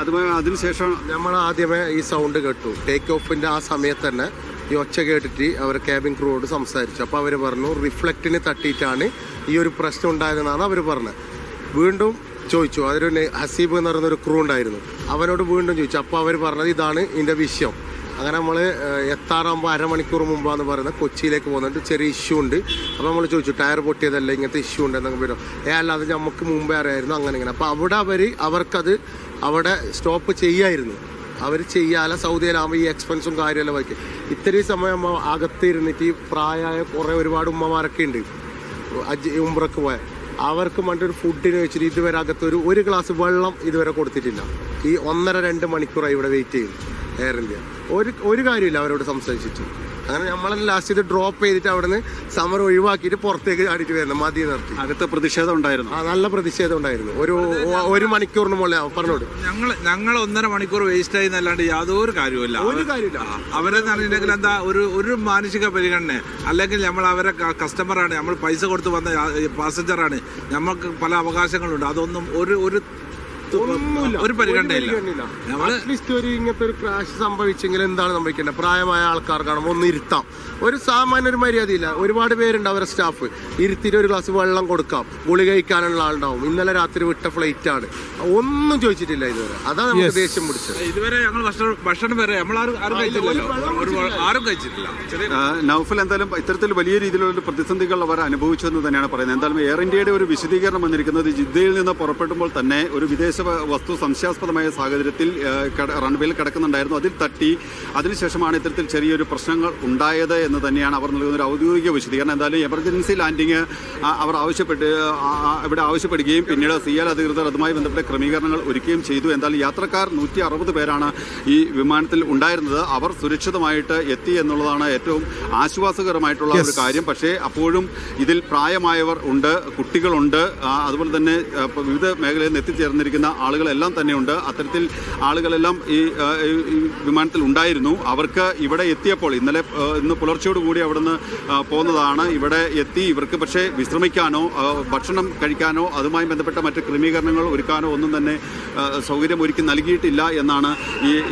അതിനുശേഷം നമ്മൾ ആദ്യമേ ഈ സൗണ്ട് കേട്ടു. ടേക്ക് ഓഫിൻ്റെ ആ സമയത്ത് തന്നെ ഈ ഒച്ച കേട്ടിട്ട് അവർ ക്യാബിൻ ക്രൂവോട് സംസാരിച്ചു. അപ്പോൾ അവർ പറഞ്ഞു റിഫ്ലക്റ്റിന് തട്ടിയിട്ടാണ് ഈ ഒരു പ്രശ്നം ഉണ്ടായതെന്നാണ് അവർ പറഞ്ഞത്. വീണ്ടും ചോദിച്ചു, അതിലൊരു ഹസീബ് എന്ന് പറയുന്നൊരു ക്രൂ ഉണ്ടായിരുന്നു, അവനോട് വീണ്ടും ചോദിച്ചു. അപ്പോൾ അവർ പറഞ്ഞത് ഇതാണ് ഇതിൻ്റെ വിഷയം. അങ്ങനെ നമ്മൾ എത്താറാകുമ്പോൾ അരമണിക്കൂർ മുമ്പാന്ന് പറയുന്നത് കൊച്ചിയിലേക്ക് പോകുന്നുണ്ട്, ചെറിയ ഇഷ്യൂ ഉണ്ട്. അപ്പോൾ നമ്മൾ ചോദിച്ചു ടയർ പൊട്ടിയതല്ല, ഇങ്ങനത്തെ ഇഷ്യൂ ഉണ്ട് എന്നൊക്കെ പറയും. അല്ലാതെ നമുക്ക് മുമ്പേ അറിയായിരുന്നു അങ്ങനെ ഇങ്ങനെ. അപ്പോൾ അവിടെ അവർക്കത് അവിടെ സ്റ്റോപ്പ് ചെയ്യായിരുന്നു. അവർ ചെയ്യാതെ സൗദിയിലാകുമ്പോൾ ഈ എക്സ്പെൻസും കാര്യമെല്ലാം വയ്ക്കും. ഇത്രയും സമയം അകത്ത് ഇരുന്നിട്ട് ഈ പ്രായമായ കുറേ ഒരുപാട് ഉമ്മമാരൊക്കെ ഉണ്ട് ഉംറക്ക് പോയ, അവർക്ക് മറ്റൊരു ഫുഡിന് വെച്ചിട്ട് ഇതുവരെ അകത്ത് ഒരു ഗ്ലാസ് വെള്ളം ഇതുവരെ കൊടുത്തിട്ടില്ല. ഈ 1.5-2 മണിക്കൂറായി ഇവിടെ വെയിറ്റ് ചെയ്യും എയർ ഇന്ത്യ. ഒരു കാര്യമില്ല അവരോട് സംസാരിച്ചിട്ട്. അങ്ങനെ നമ്മളെല്ലാം ലാസ്റ്റ് ഇത് ഡ്രോപ്പ് ചെയ്തിട്ട് അവിടെ നിന്ന് സമരം ഒഴിവാക്കിയിട്ട് പുറത്തേക്ക് ചാടിയിട്ട് വരുന്നത് മതി നിർത്തി. അകത്ത് പ്രതിഷേധം ഉണ്ടായിരുന്നു, നല്ല പ്രതിഷേധം ഉണ്ടായിരുന്നു. ഒരു മണിക്കൂറിന് മുകളിൽ പറഞ്ഞോട് ഞങ്ങൾ 1.5 മണിക്കൂർ വേസ്റ്റ് ആയി എന്നല്ലാണ്ട് യാതൊരു കാര്യമില്ല. അവരെന്ന് പറഞ്ഞിട്ടുണ്ടെങ്കിൽ എന്താ ഒരു മാനസിക പരിഗണന, അല്ലെങ്കിൽ നമ്മൾ അവരെ കസ്റ്റമറാണ്, നമ്മൾ പൈസ കൊടുത്ത് വന്ന പാസഞ്ചറാണ്, നമുക്ക് പല അവകാശങ്ങളുണ്ട്. അതൊന്നും ഒരു പരിഗണനയില്ല. അറ്റ്ലീസ്റ്റ് ഇങ്ങനത്തെ ഒരു ക്രാഷ് സംഭവിച്ചെങ്കിൽ എന്താണ് സംഭവിക്കേണ്ടത്? പ്രായമായ ആൾക്കാർക്കാണ് ഒന്ന് ഇരുത്താം, ഒരു സാമാന്യ ഒരു മര്യാദയില്ല. ഒരുപാട് പേരുണ്ട് അവരുടെ സ്റ്റാഫ്, ഇരുത്തിയിട്ട് ഒരു ഗ്ലാസ് വെള്ളം കൊടുക്കാം, ഗുളിക കഴിക്കാനുള്ള ആളുണ്ടാവും. ഇന്നലെ രാത്രി വിട്ട ഫ്ലൈറ്റ് ആണ്, ഒന്നും ചോദിച്ചിട്ടില്ല ഇതുവരെ. അതാണ് നമുക്ക് ദേഷ്യം പിടിച്ചത്. ഇതുവരെ ഞങ്ങൾ ഭക്ഷണം വരെ ആരും കഴിച്ചിട്ടില്ല. നൗഫൽ, എന്തായാലും ഇത്തരത്തിൽ വലിയ രീതിയിലുള്ള പ്രതിസന്ധികൾ അവർ അനുഭവിച്ചു എന്ന് തന്നെയാണ് പറയുന്നത്. എന്തായാലും എയർ ഇന്ത്യയുടെ ഒരു വിശദീകരണം വന്നിരിക്കുന്നത് ജിദ്ദയിൽ നിന്ന് പുറപ്പെടുമ്പോൾ തന്നെ ഒരു വിദേശ വസ്തു സംശയാസ്പദമായ സാഹചര്യത്തിൽ റൺവേയിൽ കിടക്കുന്നുണ്ടായിരുന്നു, അതിൽ തട്ടി. അതിനുശേഷമാണ് ഇത്തരത്തിൽ ചെറിയൊരു പ്രശ്നങ്ങൾ ഉണ്ടായത് എന്ന് തന്നെയാണ് അവർ നൽകുന്ന ഒരു ഔദ്യോഗിക വിശദീകരണം. എന്തായാലും എമർജൻസി ലാൻഡിങ് അവർ ഇവിടെ ആവശ്യപ്പെടുകയും പിന്നീട് സിയാൽ അധികൃതർ അതുമായി ബന്ധപ്പെട്ട ക്രമീകരണങ്ങൾ ഒരുക്കുകയും ചെയ്തു. എന്തായാലും യാത്രക്കാർ 160 പേരാണ് ഈ വിമാനത്തിൽ ഉണ്ടായിരുന്നത്. അവർ സുരക്ഷിതമായിട്ട് എത്തി എന്നുള്ളതാണ് ഏറ്റവും ആശ്വാസകരമായിട്ടുള്ള ഒരു കാര്യം. പക്ഷേ അപ്പോഴും ഇതിൽ പ്രായമായവർ ഉണ്ട്, കുട്ടികളുണ്ട്, അതുപോലെ തന്നെ വിവിധ മേഖലയിൽ നിന്ന് എത്തിച്ചേർന്നിരിക്കുന്ന ആളുകളെല്ലാം തന്നെയുണ്ട്. അത്തരത്തിൽ ആളുകളെല്ലാം ഈ വിമാനത്തിൽ ഉണ്ടായിരുന്നു. അവർക്ക് ഇവിടെ എത്തിയപ്പോൾ ഇന്ന് പുലർച്ചയോടുകൂടി അവിടെ നിന്ന് പോകുന്നതാണ്. ഇവിടെ എത്തി ഇവർക്ക് പക്ഷേ വിശ്രമിക്കാനോ ഭക്ഷണം കഴിക്കാനോ അതുമായി ബന്ധപ്പെട്ട മറ്റ് ക്രമീകരണങ്ങൾ ഒരുക്കാനോ ഒന്നും തന്നെ സൗകര്യം ഒരുക്കി നൽകിയിട്ടില്ല എന്നാണ്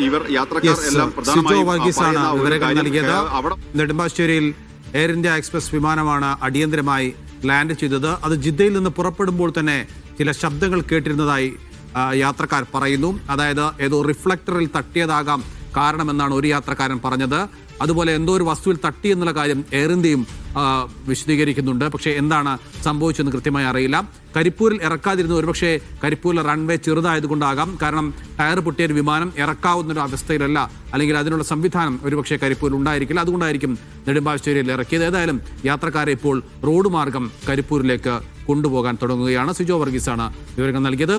ഇവർ യാത്രക്കാർ എല്ലാം പ്രധാനമായും അവിടെ. നെടുമ്പാശ്ശേരിയിൽ എയർ ഇന്ത്യ എക്സ്പ്രസ് വിമാനമാണ് അടിയന്തരമായി ലാൻഡ് ചെയ്തത്. അത് ജിദ്ദയിൽ നിന്ന് പുറപ്പെടുമ്പോൾ തന്നെ ചില ശബ്ദങ്ങൾ കേട്ടിരുന്നതായി യാത്രക്കാർ പറയുന്നു. അതായത് ഏതോ റിഫ്ലക്ടറിൽ തട്ടിയതാകാം കാരണമെന്നാണ് ഒരു യാത്രക്കാരൻ പറഞ്ഞത്. അതുപോലെ എന്തോ ഒരു വസ്തുവിൽ തട്ടി എന്നുള്ള കാര്യം എയർ ഇന്ത്യയും വിശദീകരിക്കുന്നുണ്ട്. പക്ഷേ എന്താണ് സംഭവിച്ചതെന്ന് കൃത്യമായി അറിയില്ല. കരിപ്പൂരിൽ ഇറക്കാതിരുന്നു, ഒരുപക്ഷെ കരിപ്പൂരിലെ റൺവേ ചെറുതായതുകൊണ്ടാകാം. കാരണം ടയർ പൊട്ടിയ ഒരു വിമാനം ഇറക്കാവുന്നൊരു അവസ്ഥയിലല്ല, അല്ലെങ്കിൽ അതിനുള്ള സംവിധാനം ഒരുപക്ഷെ കരിപ്പൂരിൽ ഉണ്ടായിരിക്കില്ല. അതുകൊണ്ടായിരിക്കും നെടുമ്പാശ്ശേരിയിൽ ഇറക്കിയത്. ഏതായാലും യാത്രക്കാരെ ഇപ്പോൾ റോഡ് മാർഗം കരിപ്പൂരിലേക്ക് കൊണ്ടുപോകാൻ തുടങ്ങുകയാണ്. സിജോ വർഗീസാണ് വിവരങ്ങൾ നൽകിയത്.